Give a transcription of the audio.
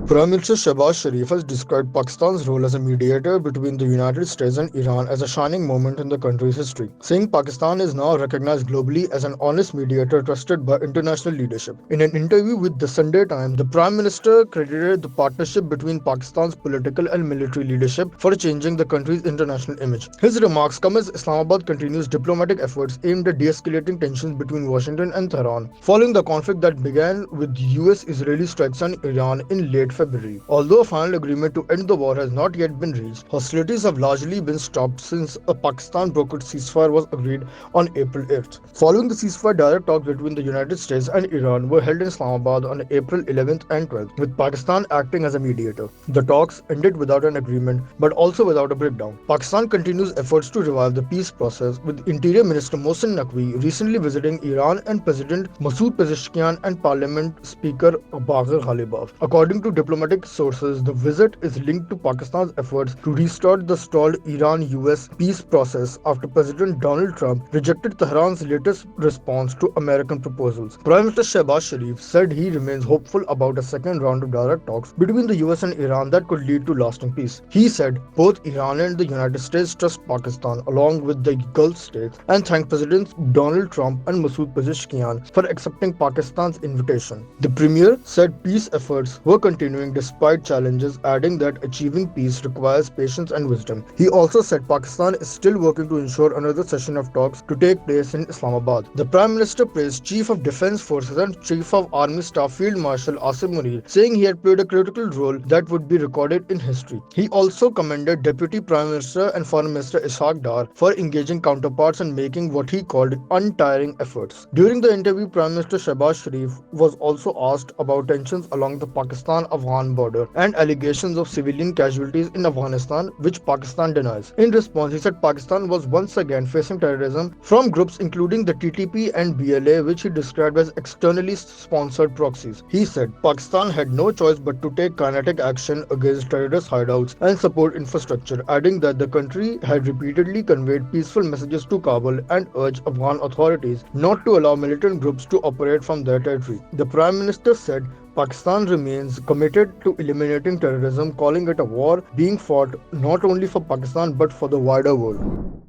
Prime Minister Shehbaz Sharif has described Pakistan's role as a mediator between the United States and Iran as a shining moment in the country's history, saying Pakistan is now recognized globally as an honest mediator trusted by international leadership. In an interview with the Sunday Times, the Prime Minister credited the partnership between Pakistan's political and military leadership for changing the country's international image. His remarks come as Islamabad continues diplomatic efforts aimed at de-escalating tensions between Washington and Tehran, following the conflict that began with US-Israeli strikes on Iran in late February. Although a final agreement to end the war has not yet been reached, hostilities have largely been stopped since a Pakistan brokered ceasefire was agreed on April 8th. Following the ceasefire, direct talks between the United States and Iran were held in Islamabad on April 11th and 12th, with Pakistan acting as a mediator. The talks ended without an agreement, but also without a breakdown. Pakistan continues efforts to revive the peace process, with Interior Minister Mohsin Naqvi recently visiting Iran and President Masoud Pezeshkian and Parliament Speaker Baghir Ghalibaf. According to diplomatic sources, the visit is linked to Pakistan's efforts to restart the stalled Iran-US peace process after President Donald Trump rejected Tehran's latest response to American proposals. Prime Minister Shehbaz Sharif said he remains hopeful about a second round of direct talks between the US and Iran that could lead to lasting peace. He said both Iran and the United States trust Pakistan along with the Gulf states and thanked Presidents Donald Trump and Masoud Pezeshkian for accepting Pakistan's invitation. The premier said peace efforts were continuing despite challenges, adding that achieving peace requires patience and wisdom. He also said Pakistan is still working to ensure another session of talks to take place in Islamabad. The Prime Minister praised Chief of Defence Forces and Chief of Army Staff Field Marshal Asim Munir, saying he had played a critical role that would be recorded in history. He also commended Deputy Prime Minister and Foreign Minister Ishaq Dar for engaging counterparts and making what he called untiring efforts. During the interview, Prime Minister Shehbaz Sharif was also asked about tensions along the Pakistan-Afghan border and allegations of civilian casualties in Afghanistan, which Pakistan denies. In response, he said Pakistan was once again facing terrorism from groups including the TTP and BLA, which he described as externally sponsored proxies. He said Pakistan had no choice but to take kinetic action against terrorist hideouts and support infrastructure, adding that the country had repeatedly conveyed peaceful messages to Kabul and urged Afghan authorities not to allow militant groups to operate from their territory. The Prime Minister said Pakistan remains committed to eliminating terrorism, calling it a war being fought not only for Pakistan but for the wider world.